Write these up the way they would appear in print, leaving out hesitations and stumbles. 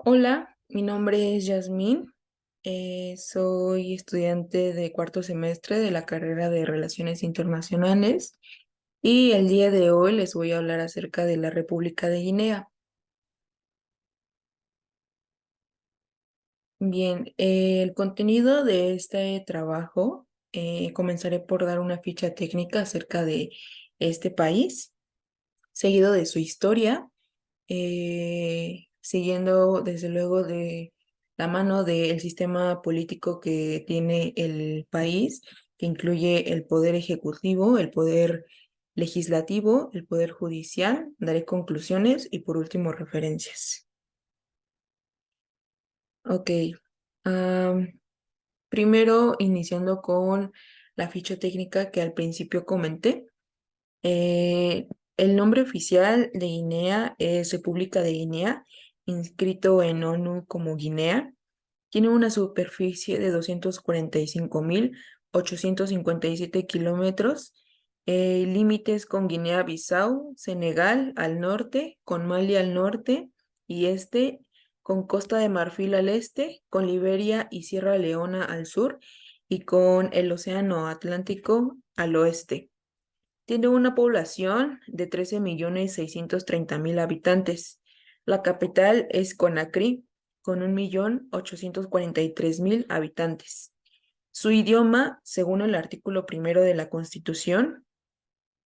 Hola, mi nombre es Yasmín. Soy estudiante de cuarto semestre de la carrera de Relaciones Internacionales y el día de hoy les voy a hablar acerca de la República de Guinea. Bien, el contenido de este trabajo, comenzaré por dar una ficha técnica acerca de este país, seguido de su historia, siguiendo desde luego de la mano del sistema político que tiene el país, que incluye el poder ejecutivo, el poder legislativo, el poder judicial. Daré conclusiones y por último referencias. Ok. am, Primero, iniciando con la ficha técnica que al principio comenté. Eh, el nombre oficial de Guinea es República de Guinea, inscrito en ONU como Guinea. Tiene una superficie de 245.857 kilómetros, límites con Guinea-Bissau, Senegal al norte, con Mali al norte y este, con Costa de Marfil al este, con Liberia y Sierra Leona al sur y con el Océano Atlántico al oeste. Tiene una población de 13.630.000 habitantes. La capital es Conakry, con 1.843.000 habitantes. Su idioma, según el artículo primero de la Constitución,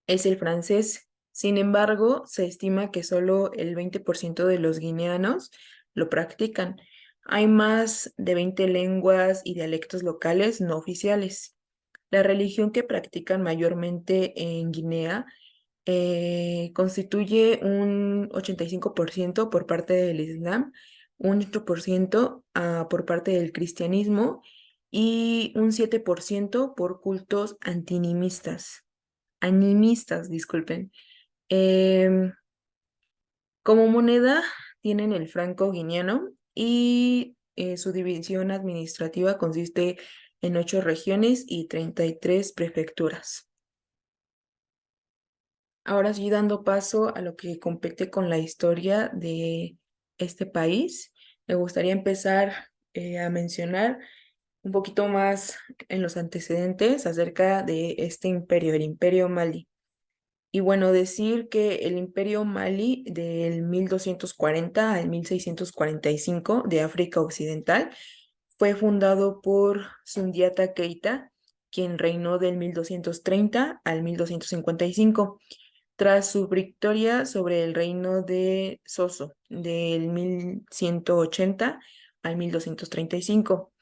es el francés. Sin embargo, se estima que solo el 20% de los guineanos lo practican. Hay más de 20 lenguas y dialectos locales no oficiales. La religión que practican mayormente en Guinea constituye un 85% por parte del Islam, un 8% por parte del cristianismo y un 7% por cultos animistas, disculpen. Em, Como moneda tienen el franco guineano y su división administrativa consiste en 8 regiones y 33 prefecturas. Ahora sí, dando paso a lo que compete con la historia de este país, me gustaría empezar a mencionar un poquito más en los antecedentes acerca de este imperio, el Imperio Mali. Y bueno, decir que el Imperio Mali del 1240 al 1645 de África Occidental fue fundado por Sundiata Keita, quien reinó del 1230 al 1255 tras su victoria sobre el reino de Soso del 1180 al 1235.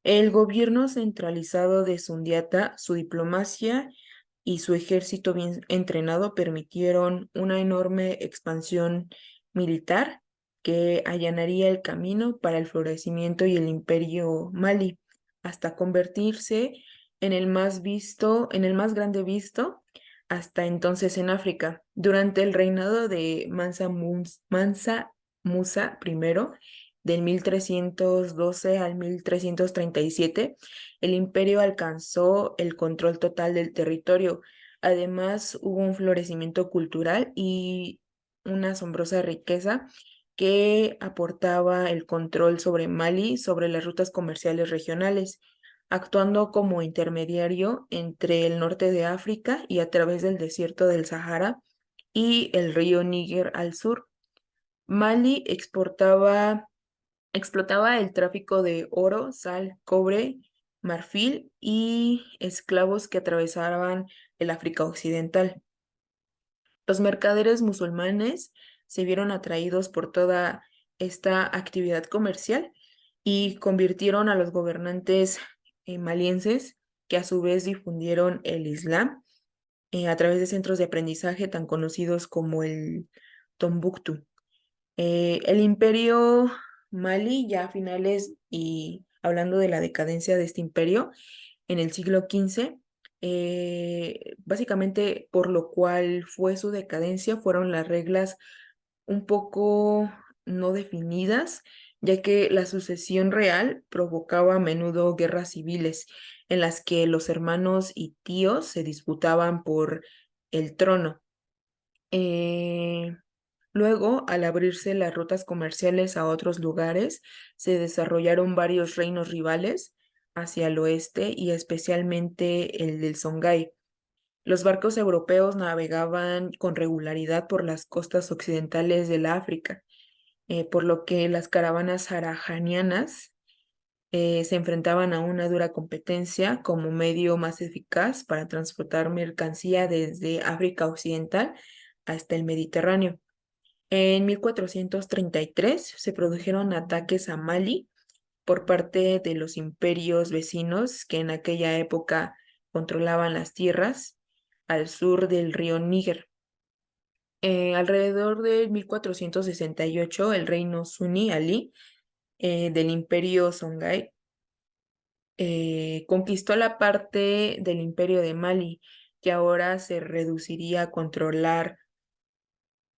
El gobierno centralizado de Sundiata, su diplomacia y su ejército bien entrenado permitieron una enorme expansión militar que allanaría el camino para el florecimiento y el imperio Mali, hasta convertirse en el más grande visto hasta entonces en África. Durante el reinado de Mansa Musa I, del 1312 al 1337, el imperio alcanzó el control total del territorio. Además, hubo un florecimiento cultural y una asombrosa riqueza que aportaba el control sobre Mali, sobre las rutas comerciales regionales, actuando como intermediario entre el norte de África y a través del desierto del Sahara y el río Níger al sur. Mali explotaba el tráfico de oro, sal, cobre, marfil y esclavos que atravesaban el África Occidental. Los mercaderes musulmanes se vieron atraídos por toda esta actividad comercial y convirtieron a los gobernantes malienses, que a su vez difundieron el Islam a través de centros de aprendizaje tan conocidos como el Tombuctú. El imperio Mali, ya a finales y hablando de la decadencia de este imperio en el siglo XV, básicamente por lo cual fue su decadencia fueron las reglas un poco no definidas, ya que la sucesión real provocaba a menudo guerras civiles en las que los hermanos y tíos se disputaban por el trono. Eh, Luego, al abrirse las rutas comerciales a otros lugares, se desarrollaron varios reinos rivales hacia el oeste y especialmente el del Songhai. Los barcos europeos navegaban con regularidad por las costas occidentales del África, por lo que las caravanas sarajanianas se enfrentaban a una dura competencia como medio más eficaz para transportar mercancía desde África Occidental hasta el Mediterráneo. En 1433 se produjeron ataques a Mali por parte de los imperios vecinos que en aquella época controlaban las tierras al sur del río Níger. Alrededor de 1468, el reino Sunni Ali del imperio Songhai conquistó la parte del imperio de Mali, que ahora se reduciría a controlar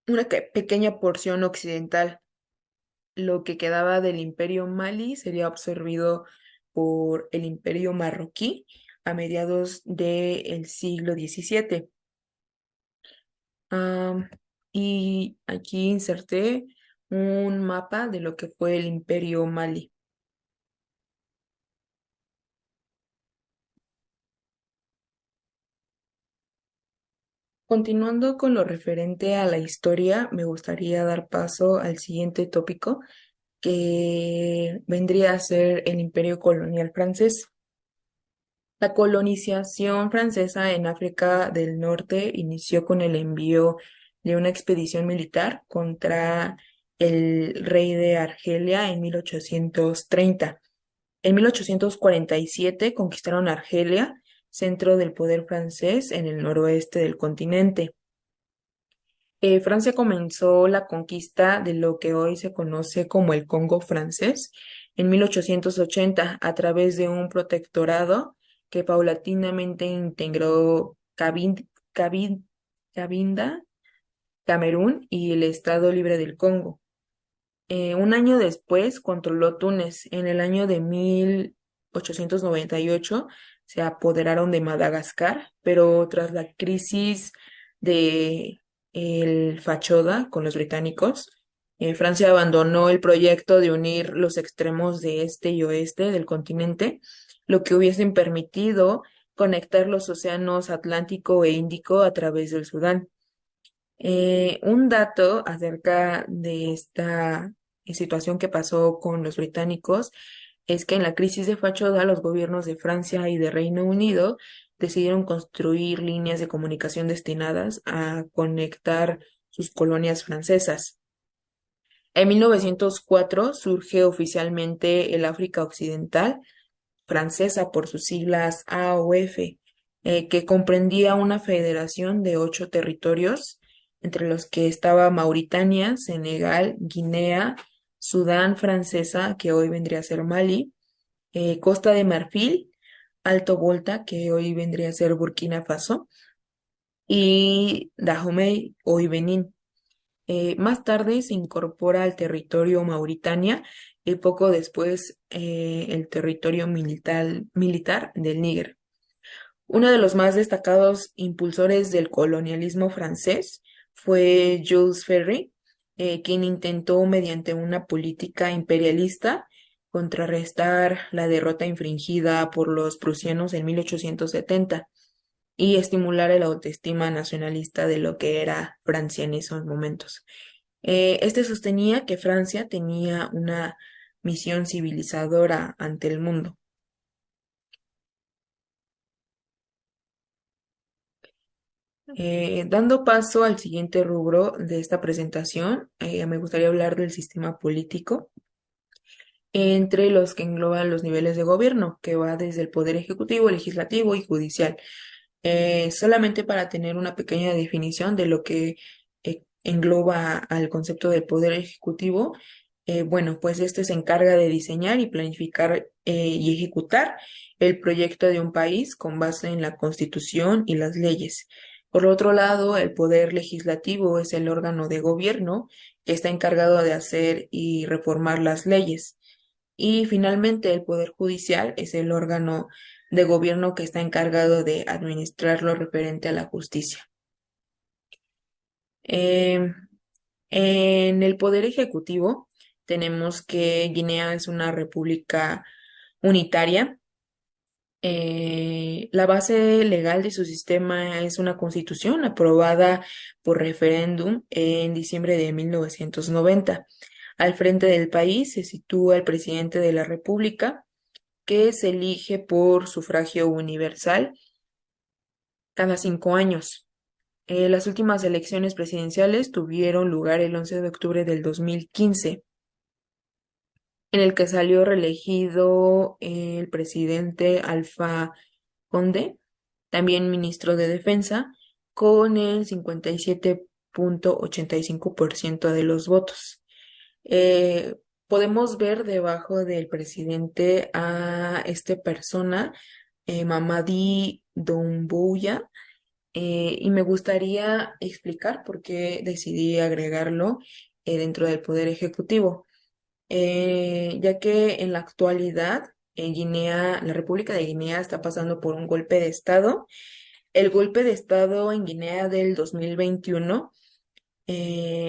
una pequeña porción occidental. Lo que quedaba del imperio Mali sería absorbido por el imperio marroquí a mediados del siglo XVII. Am, y aquí inserté un mapa de lo que fue el imperio Mali. Continuando con lo referente a la historia, me gustaría dar paso al siguiente tópico, que vendría a ser el imperio colonial francés. La colonización francesa en África del Norte inició con el envío de una expedición militar contra el rey de Argelia en 1830. En 1847 conquistaron Argelia, centro del poder francés en el noroeste del continente. Francia comenzó la conquista de lo que hoy se conoce como el Congo francés en 1880 a través de un protectorado que paulatinamente integró Cabinda, Camerún y el Estado Libre del Congo. Un año después controló Túnez. En el año de 1898 se apoderaron de Madagascar, pero tras la crisis de el Fachoda con los británicos, Francia abandonó el proyecto de unir los extremos de este y oeste del continente, lo que hubiesen permitido conectar los océanos Atlántico e Índico a través del Sudán. Un dato acerca de esta situación que pasó con los británicos es que en la crisis de Fachoda los gobiernos de Francia y de Reino Unido decidieron construir líneas de comunicación destinadas a conectar sus colonias francesas. En 1904 surge oficialmente el África Occidental, francesa por sus siglas AOF, que comprendía una federación de 8 territorios, entre los que estaba Mauritania, Senegal, Guinea, Sudán francesa, que hoy vendría a ser Mali, Costa de Marfil, Alto Volta, que hoy vendría a ser Burkina Faso, y Dahomey, hoy Benín. Más tarde se incorpora al territorio Mauritania y poco después el territorio militar del Níger. Uno de los más destacados impulsores del colonialismo francés fue Jules Ferry, quien intentó, mediante una política imperialista, contrarrestar la derrota infringida por los prusianos en 1870 y estimular el autoestima nacionalista de lo que era Francia en esos momentos. Este sostenía que Francia tenía una misión civilizadora ante el mundo. Dando paso al siguiente rubro de esta presentación, me gustaría hablar del sistema político, entre los que engloban los niveles de gobierno, que va desde el poder ejecutivo, legislativo y judicial. Solamente para tener una pequeña definición de lo que engloba al concepto del poder ejecutivo, bueno, pues este se encarga de diseñar y planificar y ejecutar el proyecto de un país con base en la Constitución y las leyes. Por otro lado, el poder legislativo es el órgano de gobierno que está encargado de hacer y reformar las leyes. Y finalmente, el poder judicial es el órgano de gobierno que está encargado de administrar lo referente a la justicia. Em, En el poder ejecutivo tenemos que Guinea es una república unitaria. La base legal de su sistema es una constitución aprobada por referéndum en diciembre de 1990. Al frente del país se sitúa el presidente de la República, que se elige por sufragio universal cada 5 años. Las últimas elecciones presidenciales tuvieron lugar el 11 de octubre del 2015, en el que salió reelegido el presidente Alfa Conde, también ministro de Defensa, con el 57,85% de los votos. Eh, Podemos ver debajo del presidente a esta persona, Mamadi Doumbouya, y me gustaría explicar por qué decidí agregarlo dentro del Poder Ejecutivo, ya que en la actualidad Guinea, la República de Guinea está pasando por un golpe de Estado. El golpe de Estado en Guinea del 2021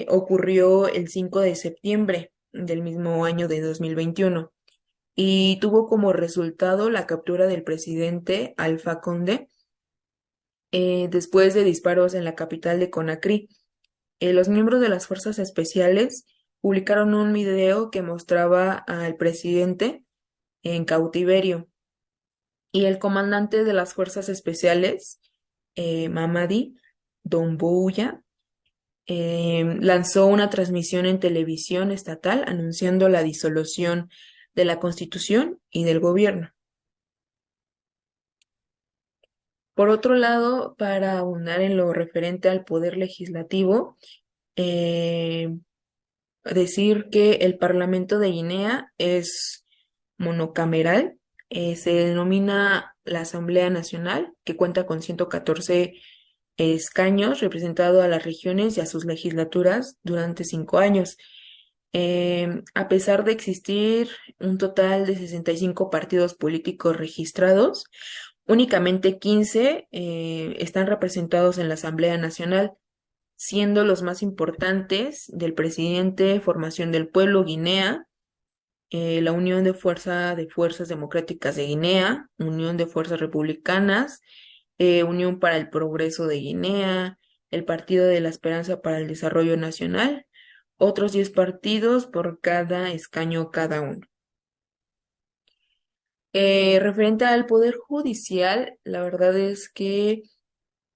ocurrió el 5 de septiembre del mismo año de 2021 y tuvo como resultado la captura del presidente Alpha Conde después de disparos en la capital de Conakry. Los miembros de las fuerzas especiales publicaron un video que mostraba al presidente en cautiverio y el comandante de las fuerzas especiales, Mamadi Doumbouya, lanzó una transmisión en televisión estatal anunciando la disolución de la Constitución y del gobierno. Por otro lado, para abundar en lo referente al poder legislativo, eh, decir que el Parlamento de Guinea es monocameral, se denomina la Asamblea Nacional, que cuenta con 114 escaños, representado a las regiones y a sus legislaturas durante 5 años. A pesar de existir un total de 65 partidos políticos registrados, únicamente 15 están representados en la Asamblea Nacional, siendo los más importantes del presidente Formación del Pueblo Guinea, la Unión de Fuerzas Democráticas de Guinea, Unión de Fuerzas Republicanas, Unión para el Progreso de Guinea, el Partido de la Esperanza para el Desarrollo Nacional, otros 10 partidos por cada escaño cada uno. Referente al Poder Judicial, la verdad es que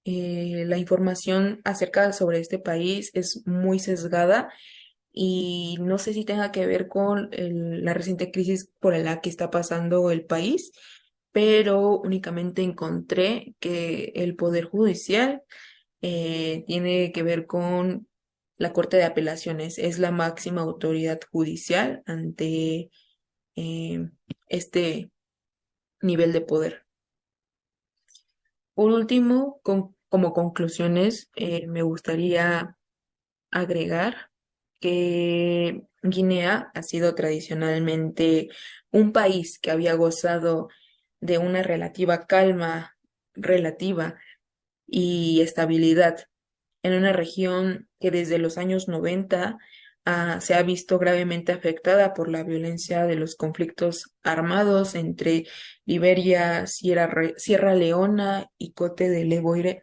la información acerca sobre este país es muy sesgada y no sé si tenga que ver con la reciente crisis por la que está pasando el país, pero únicamente encontré que el Poder Judicial tiene que ver con la Corte de Apelaciones, es la máxima autoridad judicial ante eh, este nivel de poder. Por último, como conclusiones, me gustaría agregar que Guinea ha sido tradicionalmente un país que había gozado de una relativa calma relativa y estabilidad en una región que desde los años 90 se ha visto gravemente afectada por la violencia de los conflictos armados entre Liberia, Sierra Leona y Cote de Levoire,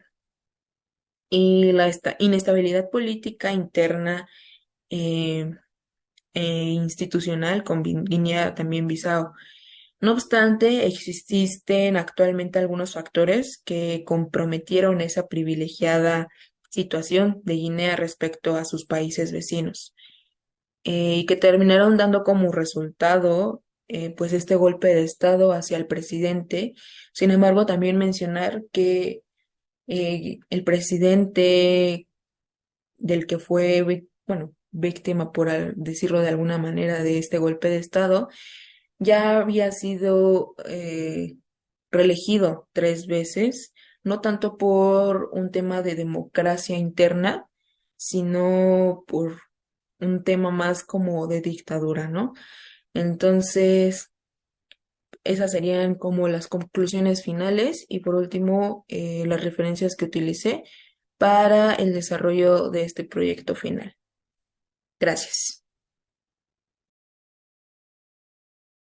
y la inestabilidad política interna eh, institucional con Guinea también Bissau. No obstante, existen actualmente algunos factores que comprometieron esa privilegiada situación de Guinea respecto a sus países vecinos, y que terminaron dando como resultado pues este golpe de estado hacia el presidente. Sin embargo, también mencionar que el presidente del que fue, bueno, víctima, por decirlo de alguna manera, de este golpe de estado, ya había sido reelegido 3 veces, no tanto por un tema de democracia interna, sino por un tema más como de dictadura, ¿no? Entonces, esas serían como las conclusiones finales y por último, las referencias que utilicé para el desarrollo de este proyecto final. Gracias.